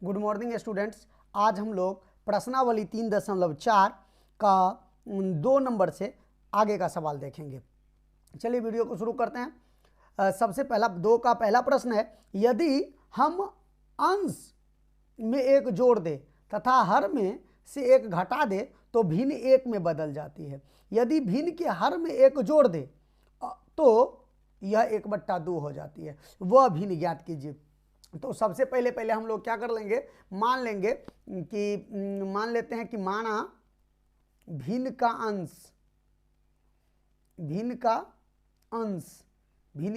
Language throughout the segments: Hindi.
Good morning students. आज हम लोग प्रश्नावली 3.4 का 2 नंबर से आगे का सवाल देखेंगे। चलिए वीडियो को शुरू करते हैं। सबसे पहला 2 का पहला प्रश्न है, यदि हम अंश में एक जोड़ दे तथा हर में से एक घटा दे तो भिन्न एक में बदल जाती है। यदि भिन्न के हर में एक जोड़ दे तो यह 1/2 हो जाती है। वह भिन्न ज्ञात कीजिए। तो सबसे पहले हम लोग क्या कर लेंगे, मान लेते हैं कि माना भिन्न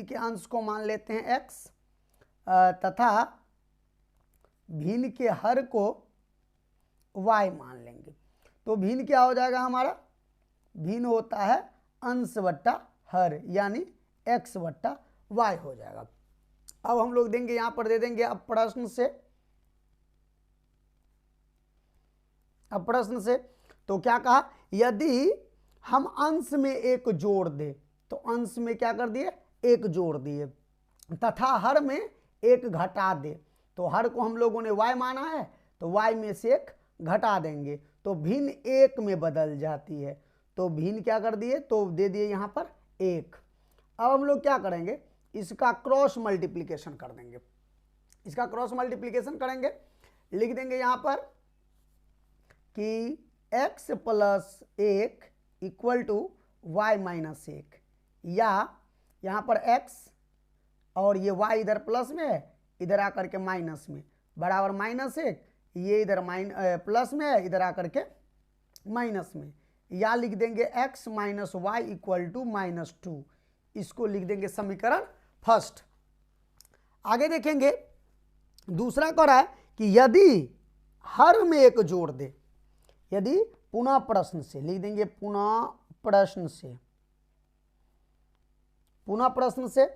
के अंश को मान लेते हैं x तथा भिन्न के हर को y मान लेंगे। तो भिन्न क्या हो जाएगा हमारा, भिन्न होता है अंश बट्टा हर यानी x बट्टा y हो जाएगा। अब हम लोग देंगे, यहां पर दे देंगे अब प्रश्न से तो क्या कहा, यदि हम अंश में एक जोड़ दे, तो अंश में क्या कर दिए, एक जोड़ दिए, तथा हर में एक घटा दे, तो हर को हम लोगों ने y माना है तो y में से एक घटा देंगे तो भिन्न एक में बदल जाती है। तो भिन्न क्या कर दिए, तो दे दिए यहां पर 1। अब हम लोग क्या करेंगे, इसका क्रॉस मल्टीप्लिकेशन कर देंगे। इसका क्रॉस मल्टीप्लिकेशन करेंगे, लिख देंगे यहां पर कि x + 1 = y - 1, या यहां पर x और ये y इधर प्लस में है, इधर आकर के माइनस में, बराबर -1, ये इधर प्लस में है, इधर आकर के माइनस में, या लिख देंगे x - y = -2। इसको लिख देंगे समीकरण फर्स्ट। आगे देखेंगे दूसरा कह रहा है कि यदि हर में एक जोड़ दे, यदि पुनः प्रश्न से लिख देंगे, पुनः प्रश्न से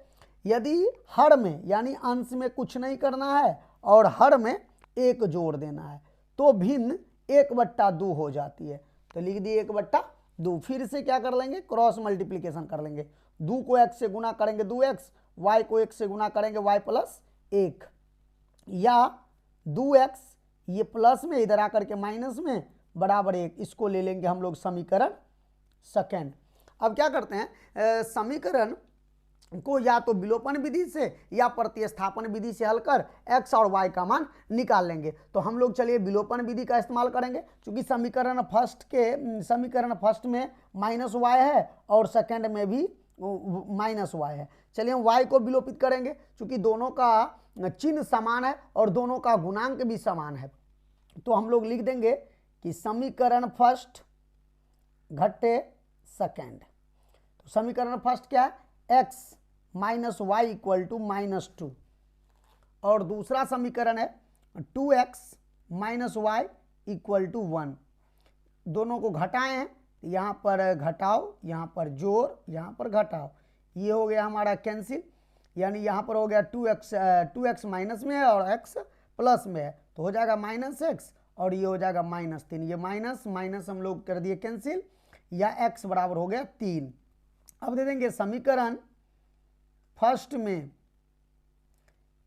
यदि हर में यानी अंश में कुछ नहीं करना है और हर में एक जोड़ देना है तो भिन्न 1/2 हो जाती है। तो लिख दिए 1/2। फिर से क्या कर लेंगे, क्रॉस मल्टीप्लिकेशन कर लेंगे। 2 को x से गुना करेंगे 2x, y को 1 से गुना करेंगे y + 1, या 2x ये प्लस में इधर आकर के माइनस में बराबर 1। इसको ले लेंगे हम लोग समीकरण सेकेंड। अब क्या करते हैं, समीकरण को या तो विलोपन विधि से या प्रतिस्थापन विधि से हल कर x और y का मान निकाल लेंगे। तो हम लोग चलिए विलोपन विधि का इस्तेमाल करेंगे, क्योंकि समीकरण फर्स्ट में -y है और सेकंड में भी -y है। चलिए हम y को विलोपित करेंगे, क्योंकि दोनों का चिन्ह समान है और दोनों का गुणांक भी समान है। तो हम लोग लिख देंगे कि समीकरण फर्स्ट घटे सेकंड। तो समीकरण फर्स्ट क्या है, x - y = -2, और दूसरा समीकरण है 2x - y = 1। दोनों को घटाए हैं, यहाँ पर घटाओ, यहाँ पर जोड़, यहाँ पर घटाओ, ये हो गया हमारा कैंसिल, यानी यहाँ पर हो गया 2x माइनस में है और x प्लस में है, तो हो जाएगा -x और ये हो जाएगा -3। ये माइनस हम लोग कर दिए कैंसिल, या x बराबर हो गया 3। अब दे देंगे समीकरण फर्स्ट में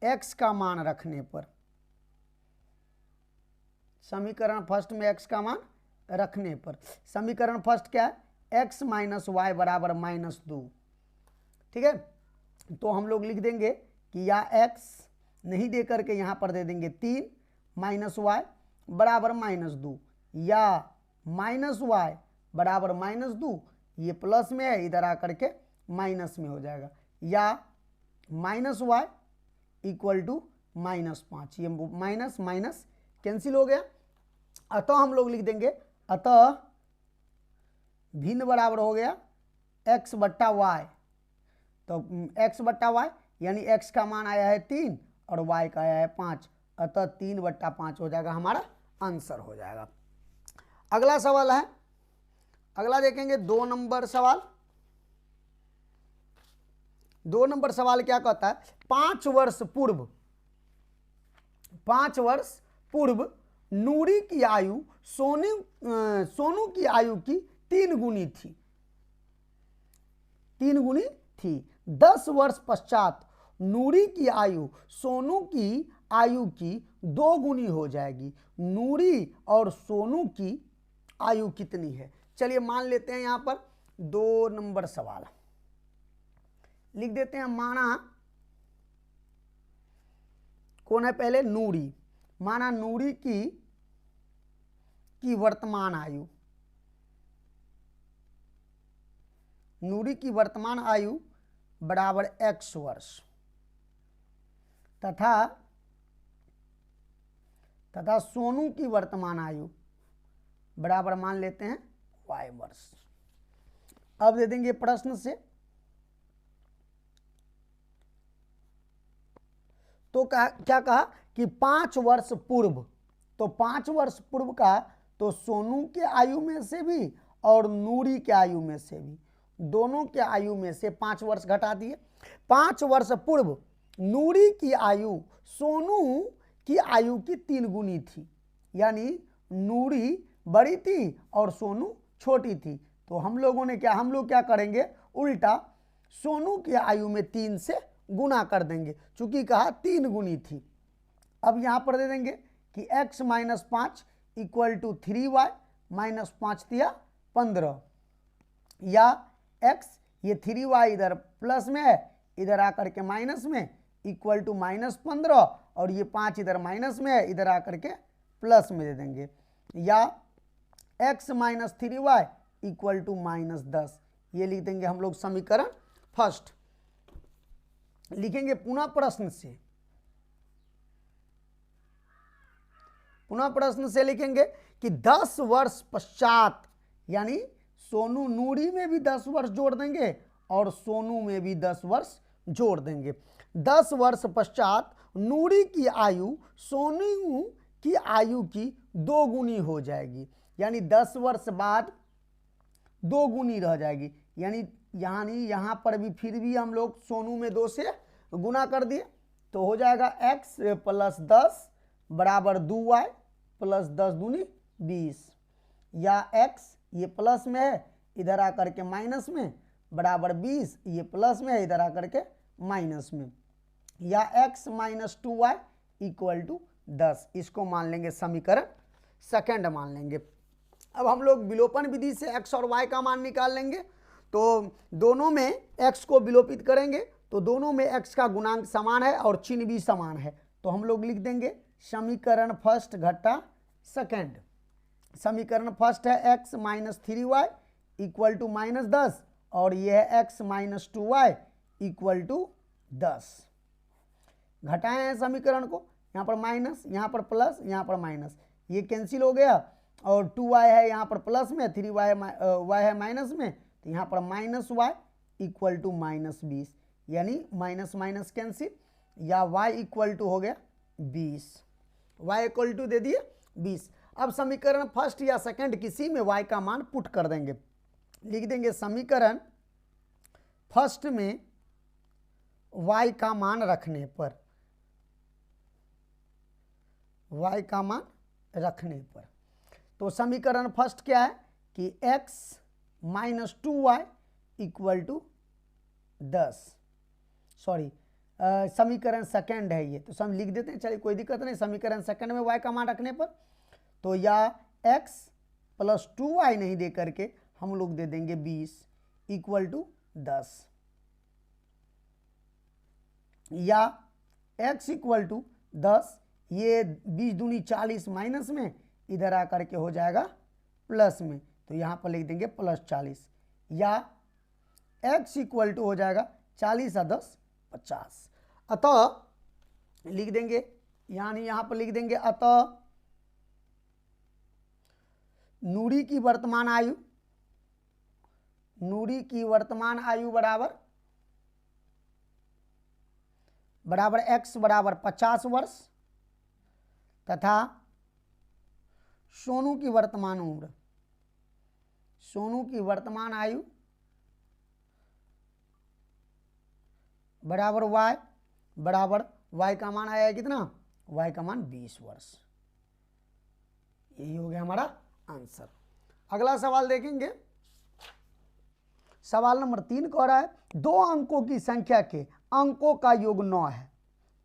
x का मान रखने पर, समीकरण फर्स्ट में x का मान रखने पर, समीकरण फर्स्ट क्या है, x - y बराबर -2। ठीक है, तो हम लोग लिख देंगे कि या x नहीं दे करके यहाँ पर दे देंगे 3 -y बराबर -2, या -y बराबर -2, ये प्लस में है, इधर आकर के माइनस में हो जाएगा, या -y = -5, ये माइनस कैंसिल हो गया। अतः हम लोग लिख देंगे, अतः भिन्न बराबर हो गया x बट्टा y। तो x बट्टा y यानी x का मान आया है 3 और y का आया है 5, अतः 3/5 हो जाएगा, हमारा आंसर हो जाएगा। अगला सवाल है, अगला देखेंगे 2 नंबर सवाल। 2 नंबर सवाल क्या कहता है, 5 वर्ष पूर्व नूरी की आयु सोनू की आयु की 3 गुनी थी। 10 वर्ष पश्चात नूरी की आयु सोनू की आयु की 2 गुनी हो जाएगी। नूरी और सोनू की आयु कितनी है? चलिए मान लेते हैं यहां पर 2 नंबर सवाल लिख देते हैं। माना कौन है पहले? नूरी। माना नूरी की वर्तमान आयु, नूरी की वर्तमान आयु बराबर x वर्ष तथा सोनू की वर्तमान आयु बराबर मान लेते हैं y वर्ष। अब दे देंगे प्रश्न से, तो क्या कहा कि 5 वर्ष पूर्व, तो 5 वर्ष पूर्व का तो सोनू के आयु में से भी और नूरी के आयु में से भी, दोनों के आयु में से 5 वर्ष घटा दिए। 5 वर्ष पूर्व नूरी की आयु सोनू की आयु की 3 गुनी थी, यानी नूरी बड़ी थी और सोनू छोटी थी। तो हम लोग क्या करेंगे? उल्टा सोनू की आयु में 3 से गुना कर देंगे, चूंकि कहा 3 गुनी थी। अब यहां पर दे देंगे कि x minus 5 equal to 3y minus 5 तिया 15, या x ये 3y इधर प्लस में है, इधर आकर के माइनस में, इक्वल टू माइनस 15, और ये 5 इधर माइनस में है, इधर आकर के प्लस में दे देंगे, या x minus 3y equal to minus 10। ये लिख देंगे हम लोग समीकरण फर्स्ट। लिखेंगे पुनः प्रश्न से लिखेंगे कि 10 वर्ष पश्चात, यानी सोनू नूरी में भी 10 वर्ष जोड़ देंगे और सोनू में भी 10 वर्ष जोड़ देंगे। 10 वर्ष पश्चात नूरी की आयु सोनू की आयु की 2 गुनी हो जाएगी, यानी 10 वर्ष बाद 2 गुनी रह जाएगी, यानी यहाँ पर भी फिर भी हम लोग सोनू में 2 से गुना कर दिए, तो हो जाएगा x प्लस 10 बराबर 2y प्लस 10 दूनी 20, या x ये प्लस में है, इधर आकर के माइनस में, बराबर 20, ये प्लस में है, इधर आकर के माइनस में, या x minus 2y equal to 10। इसको मान लेंगे समीकरण सेकंड मान लेंगे। अब हम लोग विलोपन विधि से x और y का मान निकाल लेंगे, तो दोनों में x को विलोपित करेंगे तो दोनों में x का गुणांक समान है और चिन्ह भी समान है, तो हम लोग लिख देंगे समीकरण फर्स्ट घटा सेकंड। समीकरण फर्स्ट है x minus 3y equal to minus 10, और ये है x minus 2y equal to 10। घटाए हैं समीकरण को, यहाँ पर माइनस, यहाँ पर प्लस, यहाँ पर माइनस, ये कैंसिल हो गया, और 2y है यहाँ पर प्लस में, 3y है माइनस में, तो यहाँ पर minus y equal to minus 20, यानी माइनस माइनस कैंसिल, या y इक्वल टू हो गया 20, y इक्वल टू दे दिए 20। अब समीकरण फर्स्ट या सेकंड किसी में y का मान पुट कर देंगे। लिख देंगे समीकरण फर्स्ट में y का मान रखने पर, y का मान रखने पर, तो समीकरण फर्स्ट क्या है कि x minus 2y equal to 10, sorry समीकरण सेकंड है ये, तो सब लिख देते हैं, चलिए कोई दिक्कत नहीं। समीकरण सेकंड में y का मान रखने पर, तो या x प्लस 2y नहीं दे करके हम लोग दे देंगे 20 इक्वल टू 10, या x इक्वल टू 10, ये 20 दूनी 40 माइनस में, इधर आकर के हो जाएगा प्लस में, तो यहाँ पर लिख देंगे प्लस 40, या x इक्वल टू हो जाएगा 40 और 10 50। अतः लिख देंगे, यानी यहाँ पर लिख देंगे अतः नूरी की वर्तमान आयु बराबर x बराबर 50 वर्ष, तथा सोनू की वर्तमान आयु बराबर y का मान आया है कितना? y का मान 20 वर्ष। यही हो गया हमारा आंसर। अगला सवाल देखेंगे, सवाल नंबर 3 कह रहा है 2 अंकों की संख्या के अंकों का योग 9 है,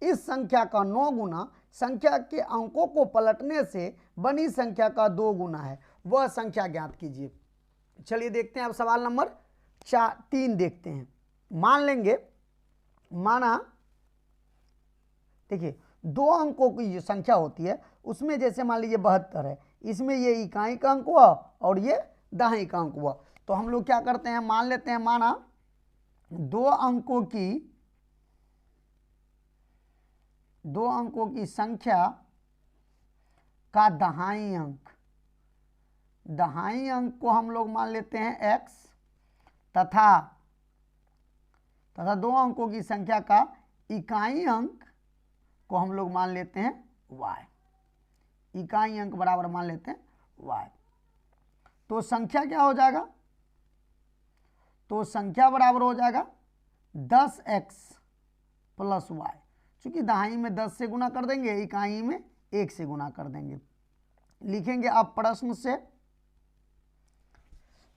इस संख्या का 9 गुना संख्या के अंकों को पलटने से बनी संख्या का 2 गुना है, वह संख्या ज्ञात कीजिए। चलिए देखते हैं अब सवाल नंबर 3 देखते हैं। मान लेंगे, माना देखिए 2 अंकों की जो संख्या होती है उसमें जैसे मान लीजिए 72 है, इसमें ये इकाई का अंक हुआ और ये दहाई का अंक हुआ। तो हम लोग क्या करते हैं, मान लेते हैं, माना 2 अंकों की संख्या का दहाई अंक को हम लोग मान लेते हैं x, तथा 2 अंकों की संख्या का इकाई अंक को हम लोग मान लेते हैं y। इकाई अंक बराबर मान लेते हैं y। तो संख्या क्या हो जाएगा, तो संख्या बराबर हो जाएगा 10x प्लस y। चूंकि दहाई में 10 से गुना कर देंगे, इकाई में 1 से गुना कर देंगे। लिखेंगे अब प्रश्न से,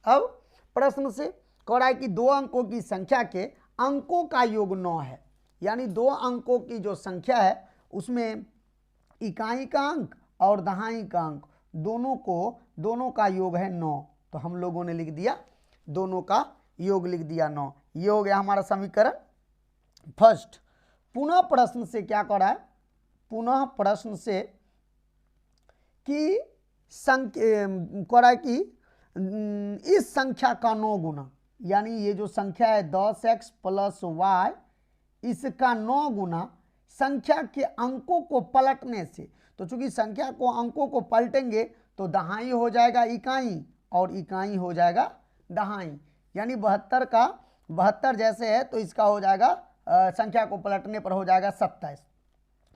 अब प्रश्न से कह रहा है कि 2 अंकों की संख्या के अंकों का योग 9 है, यानी 2 अंकों की जो संख्या है उसमें इकाई का अंक और दहाई का अंक दोनों का योग है 9। तो हम लोगों ने लिख दिया दोनों का योग, लिख दिया 9। ये हो गया हमारा समीकरण फर्स्ट। पुनः प्रश्न से क्या कर रहा है, पुनः प्रश्न से कि कह रहा है कि इस संख्या का 9 गुना, यानी ये जो संख्या है 10x प्लस y, इसका 9 गुना संख्या के अंकों को पलटने से। तो चूंकि संख्या को अंकों को पलटेंगे तो दहाई हो जाएगा इकाई और इकाई हो जाएगा दहाई, यानी 72 का 72 जैसे है तो इसका हो जाएगा संख्या को पलटने पर हो जाएगा 27।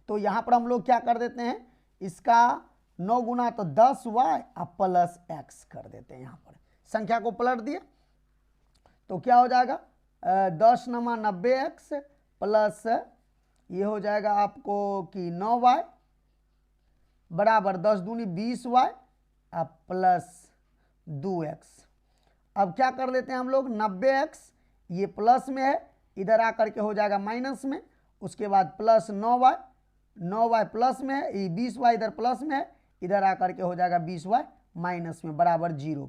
तो यहाँ पर हम लोग क्या कर देते हैं, इसका 9 गुना तो 10y प्लस x कर देते हैं। यहाँ पर संख्या को पलट दिया तो क्या हो जाएगा 10 नमा 90x प्लस ये हो जाएगा आपको कि 9y बराबर 10 दूनी 20y प्लस 2x। अब क्या कर लेते हैं हम लोग, 90x ये प्लस में है, इधर आकर के हो जाएगा माइनस में, उसके बाद प्लस 9y प्लस में है, ये 20y इधर प्लस में है, इधर आकर के हो जाएगा 20y माइनस में बराबर 0।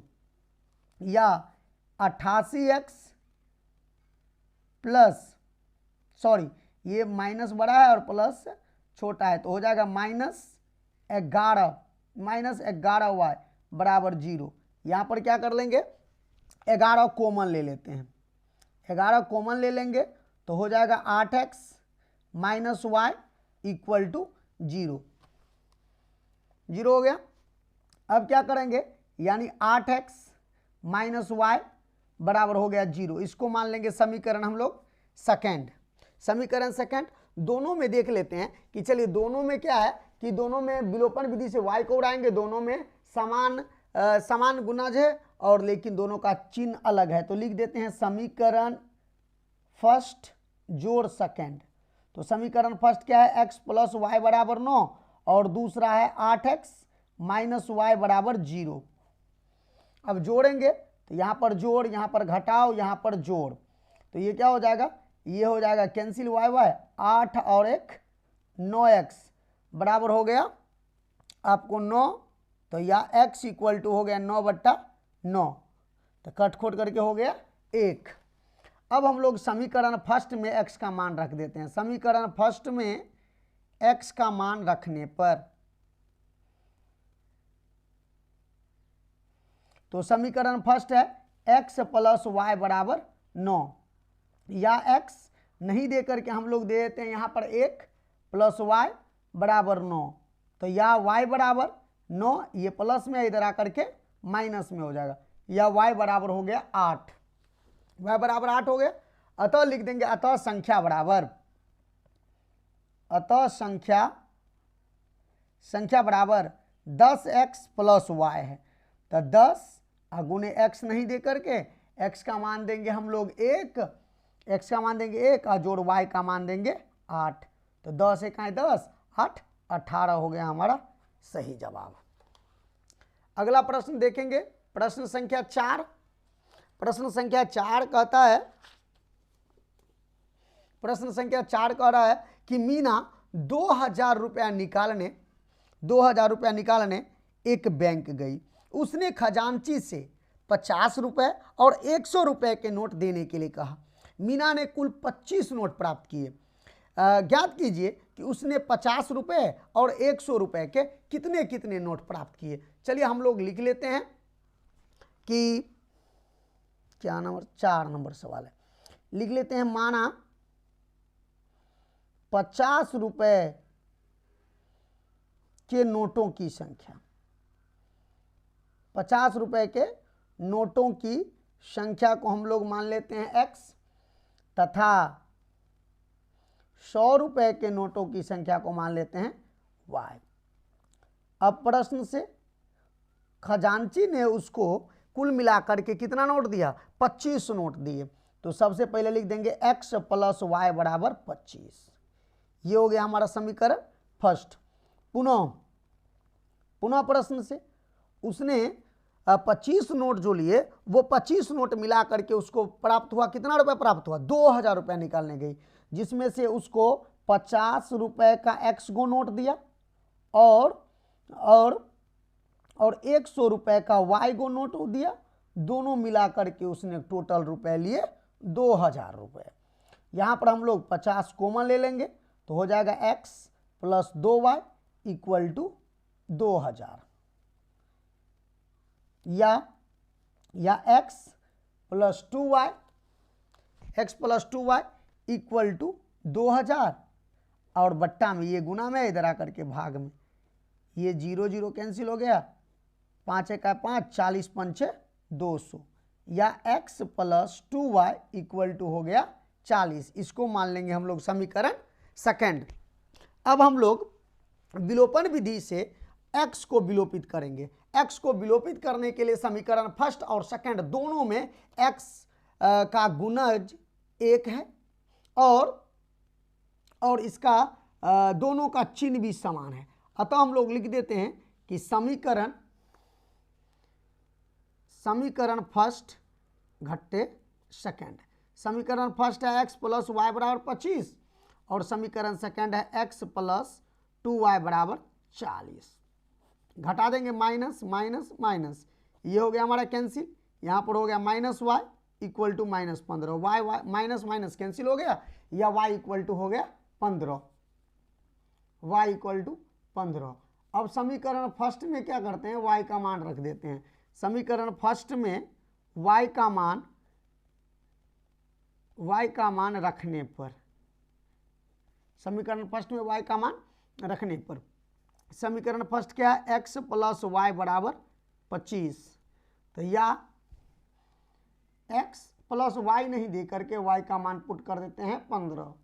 या 88x प्लस, सॉरी ये माइनस बड़ा है और प्लस छोटा है तो हो जाएगा -11y बराबर 0। यहाँ पर क्या कर लेंगे, 11 कॉमन ले लेते हैं, 11 कॉमन ले लेंगे तो हो जाएगा 8x minus y equal to 0। 0 हो गया। अब क्या करेंगे, यानी 8x माइनस y बराबर हो गया 0। इसको मान लेंगे समीकरण हम लोग सेकेंड। समीकरण सेकेंड दोनों में देख लेते हैं कि चलिए दोनों में क्या है कि दोनों में विलोपन विधि से y को उड़ाएंगे, दोनों में समान गुणज है और लेकिन दोनों का चिन्ह अलग है। तो लिख देते हैं समीकरण फर्स्ट जोड़ सेकेंड। तो समीकरण फर्स्ट क्या है, x प्लस वाई बराबर 9 और दूसरा है 8x माइनस वाई बराबर 0। अब जोड़ेंगे तो यहाँ पर जोड़, यहाँ पर घटाओ, यहाँ पर जोड़, तो ये क्या हो जाएगा, ये हो जाएगा कैंसिल वाई 8 और 1 9x बराबर हो गया आपको 9। तो या x इक्वल टू हो गया 9/9, तो कट खोट करके हो गया 1। अब हम लोग समीकरण फर्स्ट में x का मान रख देते हैं। समीकरण फर्स्ट में x का मान रखने पर तो समीकरण फर्स्ट है x प्लस वाई बराबर 9, या x नहीं दे करके हम लोग दे देते हैं यहाँ पर 1 प्लस वाई बराबर 9। तो या y बराबर 9, ये प्लस में इधर आकर के माइनस में हो जाएगा, या y बराबर हो गया 8, y बराबर 8 हो गया। अतः लिख देंगे अतः संख्या बराबर 10x प्लस वाई है। तो 10 गुने x नहीं दे करके x का मान देंगे हम लोग 1, x का मान देंगे 1 और जोड़ y का मान देंगे 8। तो 10 1 10 8 18 हो गया हमारा सही जवाब। अगला प्रश्न देखेंगे, प्रश्न संख्या 4। प्रश्न संख्या 4 कहता है, प्रश्न संख्या 4 कह रहा है कि मीना 2000 रुपया निकालने एक बैंक गई। उसने खजांची से 50 रुपये और 100 रुपये के नोट देने के लिए कहा। मीना ने कुल 25 नोट प्राप्त किए। ज्ञात कीजिए कि उसने 50 रुपये और 100 रुपये के कितने कितने नोट प्राप्त किए। चलिए हम लोग लिख लेते हैं कि क्या नंबर 4 नंबर सवाल है, लिख लेते हैं। माना 50 रुपये के नोटों की संख्या, 50 रुपये के नोटों की संख्या को हम लोग मान लेते हैं x, तथा 100 रुपये के नोटों की संख्या को मान लेते हैं y। अब प्रश्न से खजांची ने उसको कुल मिलाकर के कितना नोट दिया? 25 नोट दिए। तो सबसे पहले लिख देंगे x प्लस y बराबर 25। ये हो गया हमारा समीकरण फर्स्ट। पुनः प्रश्न से उसने 25 नोट जो लिए वो 25 नोट मिला करके उसको प्राप्त हुआ कितना रुपया प्राप्त हुआ? 2000 रुपया निकालने गई, जिसमें से उसको 50 रुपये का x गो नोट दिया और 100 रुपये का y गो नोट दिया। दोनों मिला करके उसने टोटल रुपए लिए 2000 रुपये। यहाँ पर हम लोग 50 कॉमन ले लेंगे तो हो जाएगा x plus 2y equal to 2000, या x plus 2y equal to 2000, और बट्टा में ये गुना में इधर आकर के भाग में ये 0 0 कैंसिल हो गया, 5 1 5, 40 5 200, या x plus 2y equal to हो गया 40। इसको मान लेंगे हम लोग समीकरण सेकंड। अब हम लोग विलोपन विधि से x को विलोपित करेंगे। x को विलोपित करने के लिए समीकरण फर्स्ट और सेकंड दोनों में x का गुणज 1 है और इसका दोनों का चिन्ह भी समान है। अतः हम लोग लिख देते हैं कि समीकरण फर्स्ट घट्टे सेकंड। समीकरण फर्स्ट है x प्लस वाई बराबर 25 और समीकरण सेकंड है x प्लस 2y बराबर 40। घटा देंगे माइनस माइनस माइनस, ये हो गया हमारा कैंसिल। यहाँ पर हो गया minus y equal to minus 15, y minus minus cancel हो गया, या y इक्वल टू हो गया 15, y इक्वल टू 15। अब समीकरण फर्स्ट में क्या करते हैं? y का मान रख देते हैं। समीकरण फर्स्ट में y का मान रखने पर, समीकरण फर्स्ट में y का मान रखने पर समीकरण फर्स्ट क्या है? x प्लस वाई बराबर 25। तो या x प्लस वाई नहीं दे करके y का मान पुट कर देते हैं 15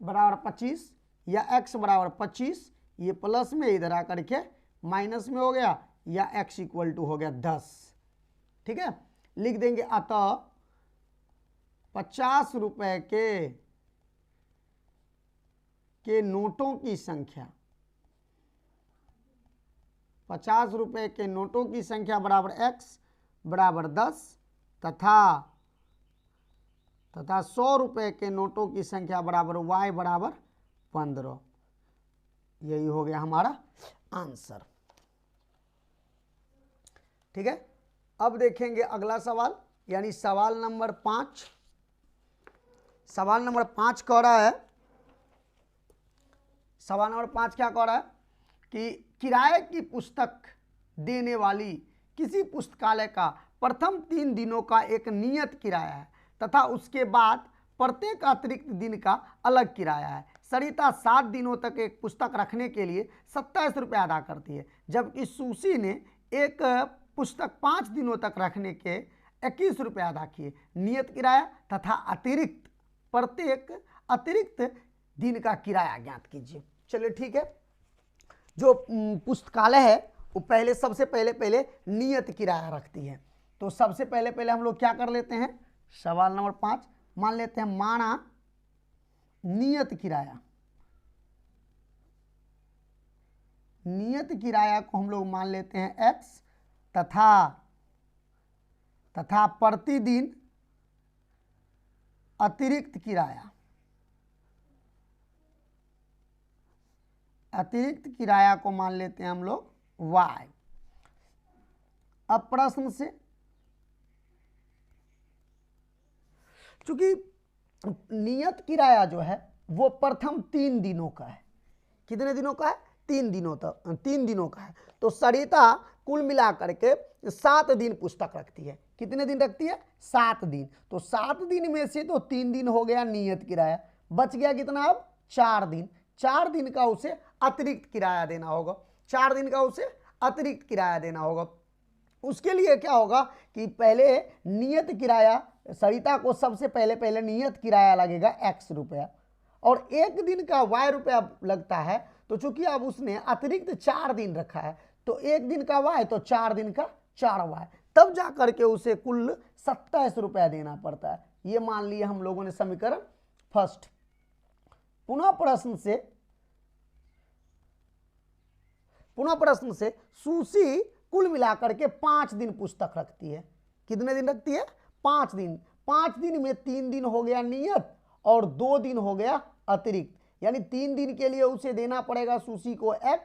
बराबर 25, या x बराबर 25, ये प्लस में इधर आकर के माइनस में हो गया, या x इक्वल टू हो गया 10। ठीक है, लिख देंगे अतः 50 रुपए के नोटों की संख्या, 50 रुपए के नोटों की संख्या बराबर x बराबर 10 तथा 100 रुपए के नोटों की संख्या बराबर y बराबर 15। यही हो गया हमारा आंसर। ठीक है, अब देखेंगे अगला सवाल, यानी सवाल नंबर 5। सवाल नंबर 5 कह रहा है, सवाल नंबर 5 क्या कह रहा है कि किराए की पुस्तक देने वाली किसी पुस्तकालय का प्रथम 3 दिनों का एक नियत किराया है तथा उसके बाद प्रत्येक अतिरिक्त दिन का अलग किराया है। सरिता 7 दिनों तक एक पुस्तक रखने के लिए 27 रुपये अदा करती है, जबकि सुशी ने एक पुस्तक 5 दिनों तक रखने के 21 रुपये अदा किए। नियत किराया तथा प्रत्येक अतिरिक्त दिन का किराया ज्ञात कीजिए। चलिए ठीक है, जो पुस्तकालय है वो सबसे पहले नियत किराया रखती है। तो सबसे पहले हम लोग क्या कर लेते हैं? सवाल नंबर 5 मान लेते हैं, माना नियत किराया को हम लोग मान लेते हैं x तथा प्रतिदिन अतिरिक्त किराया अतिरिक्त किराया को मान लेते हैं हम लोग y। अब प्रश्न से, चूंकि नियत किराया जो है वो प्रथम 3 दिनों का है। कितने दिनों का है? 3 दिनों तक, 3 दिनों का है। तो सरिता कुल मिलाकर के 7 दिन पुस्तक रखती है। कितने दिन रखती है? 7 दिन। तो 7 दिन में से तो 3 दिन हो गया नियत किराया, बच गया कितना? अब 4 दिन। 4 दिन का उसे अतिरिक्त किराया देना होगा। 4 दिन का उसे अतिरिक्त किराया देना होगा। उसके लिए क्या होगा कि पहले नियत किराया, सरिता को सबसे पहले नियत किराया लगेगा x रुपया, और 1 दिन का y रुपया लगता है। तो चूंकि अब उसने अतिरिक्त 4 दिन रखा है, तो 1 दिन का y तो 4 दिन का 4y, तब जा करके उसे कुल 27 रुपया देना पड़ता है। ये मान लिए हम लोगों ने समीकरण फर्स्ट। पुनः प्रश्न से सुशी कुल मिलाकर के 5 दिन पुस्तक रखती है। कितने दिन रखती है? 5 दिन। 5 दिन में 3 दिन हो गया नियत और 2 दिन हो गया अतिरिक्त, यानी 3 दिन के लिए उसे देना पड़ेगा सुशी को x,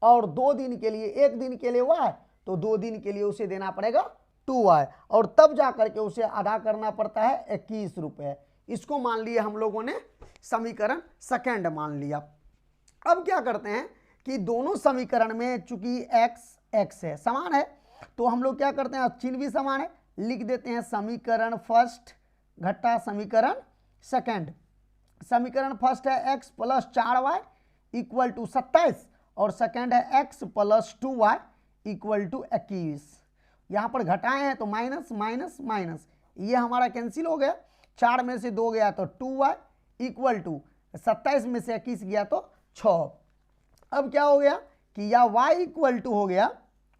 और 2 दिन के लिए, 1 दिन के लिए y, तो 2 दिन के लिए उसे देना पड़ेगा 2y, और तब जा करके उसे अदा करना पड़ता है 21 रुपये। इसको मान लिए हम लोगों ने समीकरण सेकंड मान लिया। अब क्या करते हैं कि दोनों समीकरण में चूंकि x है, समान है, तो हम लोग क्या करते हैं, चिन्ह भी समान है, लिख देते हैं समीकरण फर्स्ट घटा समीकरण सेकंड। समीकरण फर्स्ट है x plus 4y equal to 27, और सेकंड है x plus 2y equal to 21। यहाँ पर घटाए हैं तो माइनस माइनस माइनस, ये हमारा कैंसिल हो गया। 4 में से 2 गया तो 2y इक्वल टू 27 में से 21 गया तो 6। अब क्या हो गया कि या y इक्वल टू हो गया,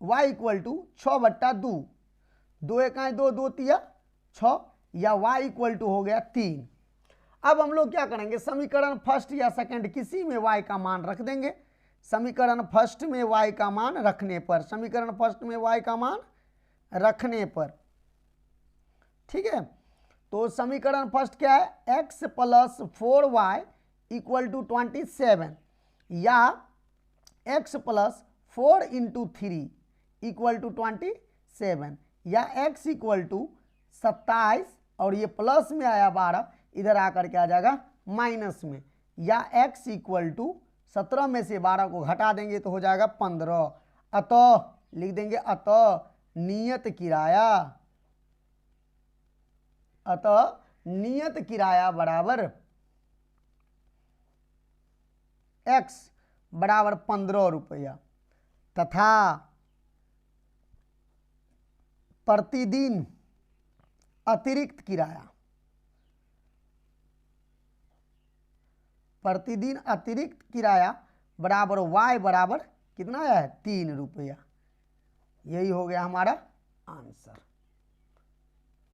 y इक्वल टू 6/2, 2 1 2 2 3 6, या y इक्वल टू हो गया 3। अब हम लोग क्या करेंगे, समीकरण फर्स्ट या सेकंड किसी में y का मान रख देंगे। समीकरण फर्स्ट में y का मान रखने पर, समीकरण फर्स्ट में y का मान रखने पर, ठीक है, तो समीकरण फर्स्ट क्या है, x plus 4y equal to 27, या x plus 4 into 3 equal to 27, या x इक्वल टू 27, और ये प्लस में आया 12, इधर आकर के आ जाएगा माइनस में, या x इक्वल टू 17 में से 12 को घटा देंगे तो हो जाएगा 15। अतः लिख देंगे, अतः नियत किराया, अतः नियत किराया बराबर x बराबर 15 रुपया, तथा प्रतिदिन अतिरिक्त किराया, प्रतिदिन अतिरिक्त किराया बराबर y बराबर कितना है, 3 रुपया। यही हो गया हमारा आंसर।